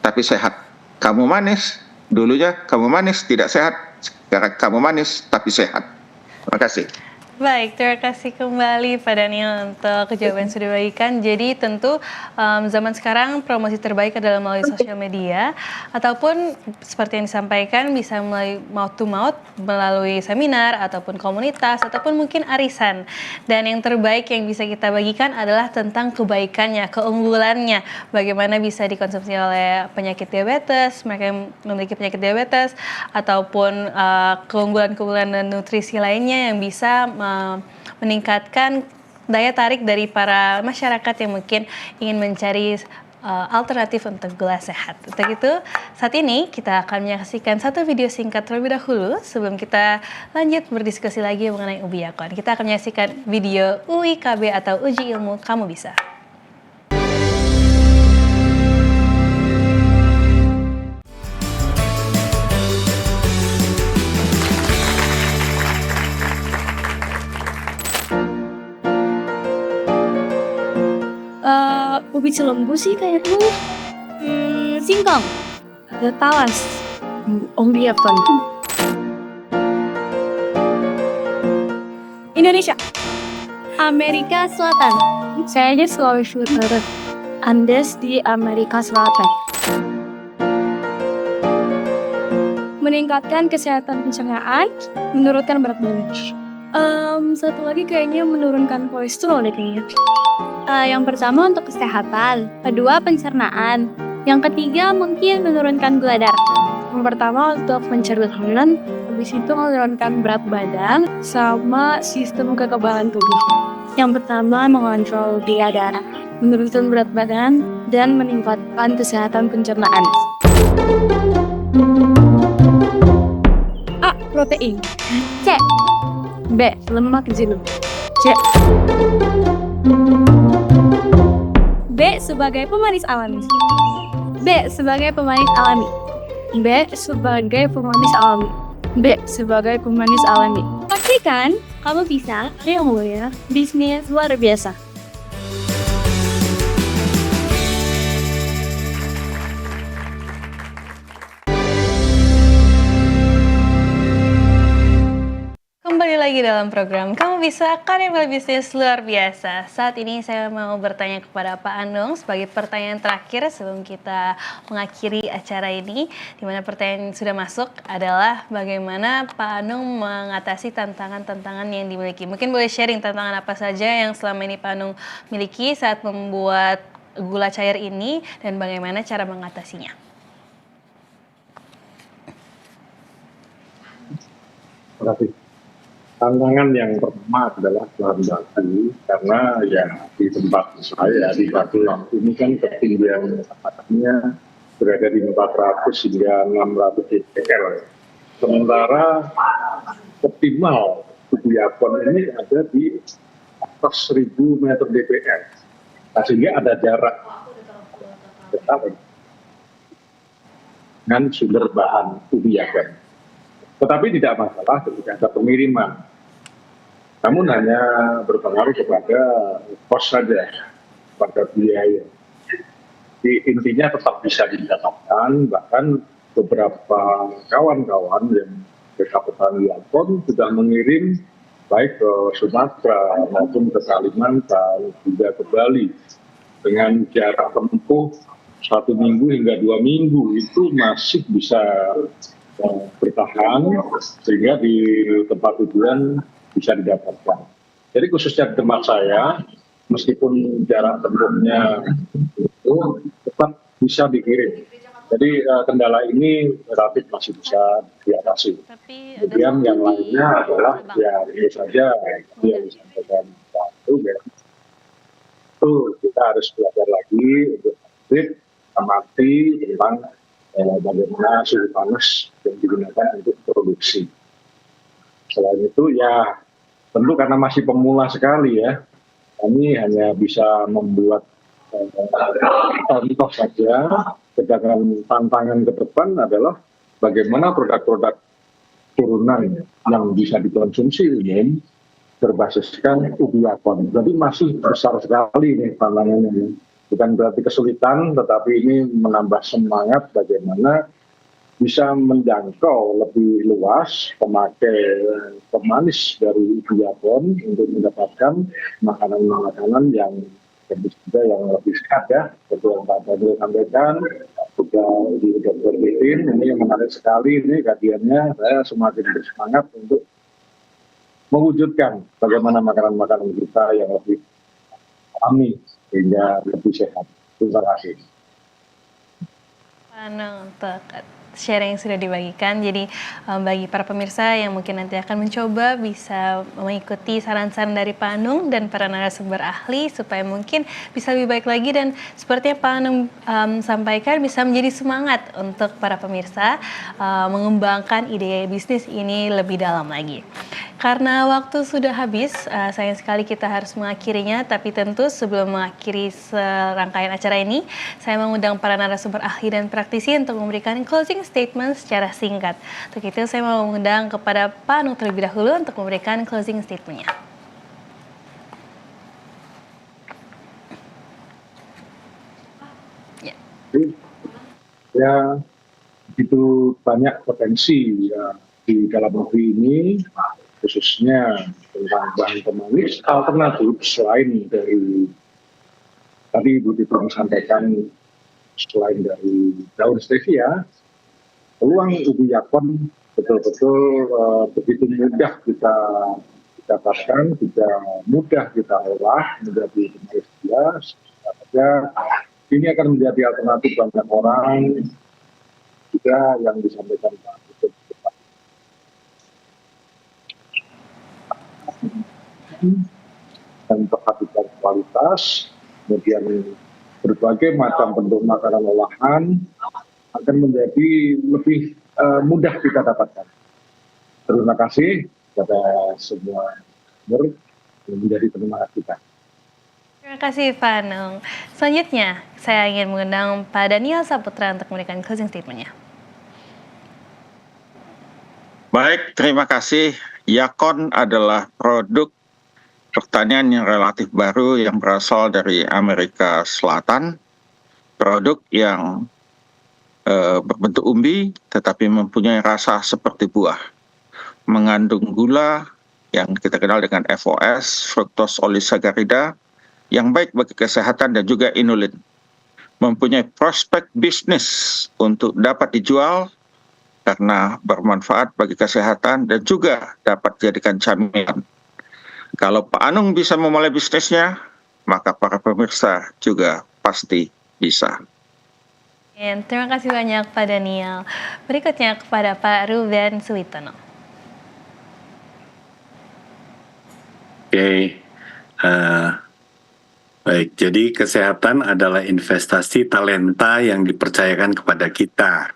tapi sehat. Kamu manis, dulunya kamu manis tidak sehat, sekarang kamu manis tapi sehat. Terima kasih. Baik, terima kasih kembali Pak Daniel untuk jawaban yang sudah diberikan. Jadi tentu zaman sekarang promosi terbaik adalah melalui sosial media ataupun seperti yang disampaikan bisa melalui mouth to mouth, melalui seminar ataupun komunitas ataupun mungkin arisan. Dan yang terbaik yang bisa kita bagikan adalah tentang kebaikannya, keunggulannya, bagaimana bisa dikonsumsi oleh penyakit diabetes, mereka yang memiliki penyakit diabetes ataupun keunggulan-keunggulan dan nutrisi lainnya yang bisa meningkatkan daya tarik dari para masyarakat yang mungkin ingin mencari alternatif untuk gula sehat. Untuk itu, saat ini kita akan menyaksikan satu video singkat terlebih dahulu sebelum kita lanjut berdiskusi lagi mengenai UBI Yakon. Kita akan menyaksikan video UIKB atau Uji Ilmu Kamu Bisa. Ubi Cilembu sih kayaknya. Singkong. Ada talas. Ubi apa? Indonesia. Amerika Selatan. Saya aja Sulawesi Utara. Andes di Amerika Selatan. Meningkatkan kesehatan pencernaan, menurunkan berat badan. Satu lagi kayaknya menurunkan kolesterol deh kayaknya. Yang pertama untuk kesehatan, kedua pencernaan, yang ketiga mungkin menurunkan gula darah. Yang pertama untuk pencernaan, habis itu menurunkan berat badan sama sistem kekebalan tubuh. Yang pertama mengontrol gula darah, menurunkan berat badan, dan meningkatkan kesehatan pencernaan. A. Protein. C. B. Lemak jenuh. C. B. Sebagai pemanis alami. B. Sebagai pemanis alami. B. Sebagai pemanis alami. B. Sebagai pemanis alami. Pastikan kamu bisa. Ayo ya. Bisnis luar biasa. Kembali lagi dalam program Kamu Bisa, Karya Bisnis Luar Biasa. Saat ini saya mau bertanya kepada Pak Anung sebagai pertanyaan terakhir sebelum kita mengakhiri acara ini. Di mana pertanyaan sudah masuk adalah bagaimana Pak Anung mengatasi tantangan-tantangan yang dimiliki. Mungkin boleh sharing tantangan apa saja yang selama ini Pak Anung miliki saat membuat gula cair ini dan bagaimana cara mengatasinya. Terima kasih. Tantangan yang pertama adalah bahan baku, karena ya di tempat saya di Magelang ini kan ketinggian katakannya berada di 400 hingga 600 dpl. Sementara optimal Ubiakon ini ada di atas 1000 meter dpl. Nah, sehingga ada jarak dengan sumber bahan Ubiakon. Tetapi tidak masalah ketika ada pengiriman. Namun hanya berpengaruh kepada kos saja, pada biaya. Jadi intinya tetap bisa didapatkan, bahkan beberapa kawan-kawan yang desa petani Lampung sudah mengirim baik ke Sumatera maupun ke Kalimantan, juga ke Bali. Dengan jarak tempuh 1 minggu hingga 2 minggu itu masih bisa bertahan sehingga di tempat tujuan bisa didapatkan. Jadi khususnya di tempat saya, meskipun jarak tempuhnya itu tetap bisa dikirim. Jadi kendala ini relatif masih bisa diatasi. Kemudian yang lainnya adalah ya tentu saja yang disampaikan Pak Ruben, itu kita harus belajar lagi untuk amati tentang bagaimana suhu panas yang digunakan untuk produksi. Selain itu ya tentu karena masih pemula sekali ya, kami hanya bisa membuat contoh saja. Sedangkan tantangan ke depan adalah bagaimana produk-produk turunan yang bisa dikonsumsi umum berbasiskan Ubiakon. Jadi masih besar sekali nih tantangannya. Bukan berarti kesulitan, tetapi ini menambah semangat bagaimana bisa menjangkau lebih luas pemakai pemanis dari Ubiakon untuk mendapatkan makanan-makanan yang tentu saja yang lebih sehat ya. Seperti yang Pak Daniel sampaikan, juga di Dr. Bitin, ini yang menarik sekali, ini kajiannya saya semakin bersemangat untuk mewujudkan bagaimana makanan-makanan kita yang lebih alami sehingga lebih sehat. Terima kasih. Untuk sharing yang sudah dibagikan. Jadi bagi para pemirsa yang mungkin nanti akan mencoba bisa mengikuti saran-saran dari Pak Anung dan para narasumber ahli supaya mungkin bisa lebih baik lagi, dan seperti yang Pak Anung sampaikan bisa menjadi semangat untuk para pemirsa mengembangkan ide bisnis ini lebih dalam lagi. Karena waktu sudah habis, sayang sekali kita harus mengakhirinya, tapi tentu sebelum mengakhiri serangkaian acara ini, saya mengundang para narasumber ahli dan praktisi untuk memberikan closing statement secara singkat. Untuk itu saya mau mengundang kepada Pak Anung terlebih dahulu untuk memberikan closing statement-nya. Ya, begitu banyak potensi ya, di dalam negeri ini, khususnya tentang bahan pemanis alternatif selain dari tadi Bu Tito sampaikan, selain dari daun stevia, peluang Ubiakon betul-betul begitu mudah kita dapatkan, juga mudah kita olah menjadi pemanis saja. Ini akan menjadi alternatif banyak orang juga yang disampaikan Pak Tito. Dan perhatikan kualitas, kemudian berbagai macam bentuk makanan olahan akan menjadi lebih mudah kita dapatkan. Terima kasih kepada semua yang menjadi pendengar kita. Terima kasih Pak Anung. Selanjutnya saya ingin mengundang Pak Daniel Saputra untuk memberikan closing statement-nya. Baik, terima kasih. Yakon adalah produk pertanian yang relatif baru yang berasal dari Amerika Selatan. Produk yang berbentuk umbi tetapi mempunyai rasa seperti buah. Mengandung gula yang kita kenal dengan FOS, fructose oligosaccharida, yang baik bagi kesehatan dan juga inulin. Mempunyai prospek bisnis untuk dapat dijual karena bermanfaat bagi kesehatan dan juga dapat dijadikan camilan. Kalau Pak Anung bisa memulai bisnisnya, maka para pemirsa juga pasti bisa. Terima kasih banyak Pak Daniel. Berikutnya kepada Pak Ruben Suwitono. Oke. Eh, Baik, jadi kesehatan adalah investasi talenta yang dipercayakan kepada kita.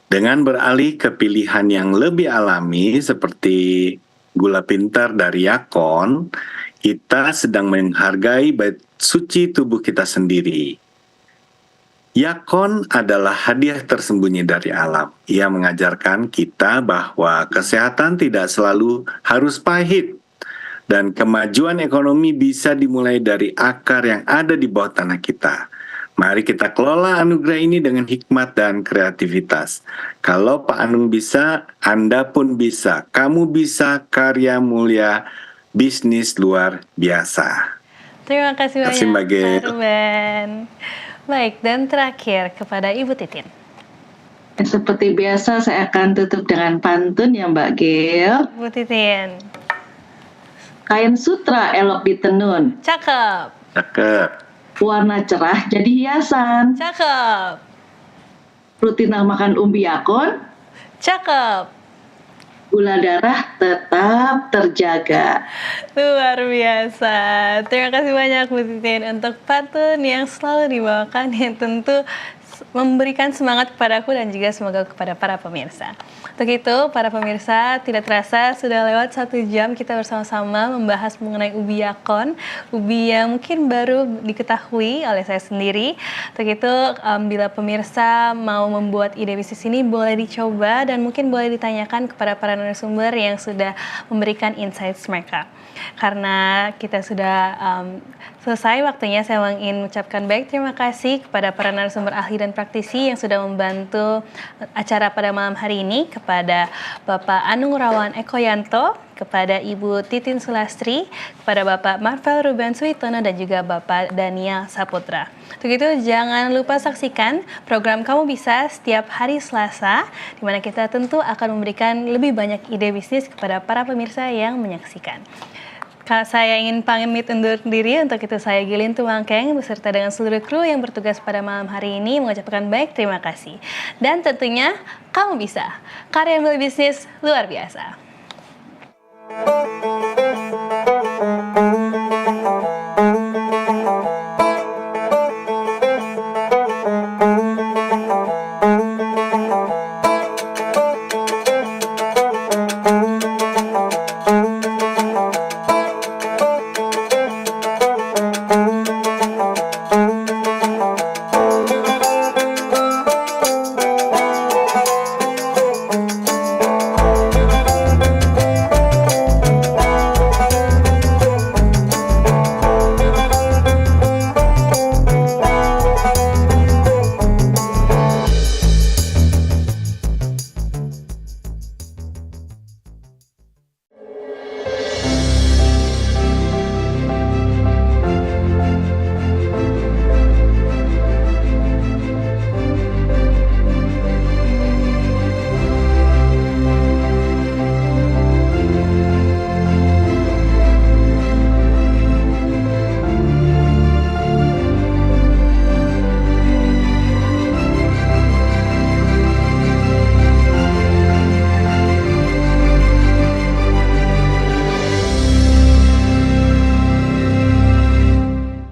Dengan beralih ke pilihan yang lebih alami seperti gula pintar dari Yakon, kita sedang menghargai bait suci tubuh kita sendiri. Yakon adalah hadiah tersembunyi dari alam. Ia mengajarkan kita bahwa kesehatan tidak selalu harus pahit, dan kemajuan ekonomi bisa dimulai dari akar yang ada di bawah tanah kita. Mari kita kelola anugerah ini dengan hikmat dan kreativitas. Kalau Pak Anung bisa, Anda pun bisa. Kamu bisa, karya mulia, bisnis luar biasa. Terima kasih Terima kasih, Mbak banyak, Gail. Pak Ruben. Baik, dan terakhir kepada Ibu Titin. Seperti biasa saya akan tutup dengan pantun ya Mbak Gail. Bu Titin. Kain sutra elok ditenun, Cakep. Cakep. warna cerah jadi hiasan. Cakep. Rutin makan umbi Yakon, Cakep. gula darah tetap terjaga. Luar biasa. Terima kasih banyak Bu Titin untuk pantun yang selalu dibawakan yang tentu memberikan semangat kepadaku dan juga semoga kepada para pemirsa. Untuk itu, para pemirsa, tidak terasa sudah lewat 1 jam kita bersama-sama membahas mengenai ubi Yakon, ubi yang mungkin baru diketahui oleh saya sendiri. Untuk itu, bila pemirsa mau membuat ide bisnis ini, boleh dicoba dan mungkin boleh ditanyakan kepada para narasumber yang sudah memberikan insights mereka. Karena kita sudah selesai waktunya, saya ingin mengucapkan baik terima kasih kepada para narasumber ahli dan praktisi yang sudah membantu acara pada malam hari ini, kepada Bapak Anung Rawan Ekoyanto, kepada Ibu Titin Sulastri, kepada Bapak Marvel Ruben Suitono, dan juga Bapak Daniel Saputra. Untuk itu jangan lupa saksikan program Kamu Bisa setiap hari Selasa, di mana kita tentu akan memberikan lebih banyak ide bisnis kepada para pemirsa yang menyaksikan. Saya ingin pamit undur diri, untuk itu saya Gilin Tumangkeng beserta dengan seluruh kru yang bertugas pada malam hari ini mengucapkan baik terima kasih. Dan tentunya Kamu Bisa, karya bisnis luar biasa.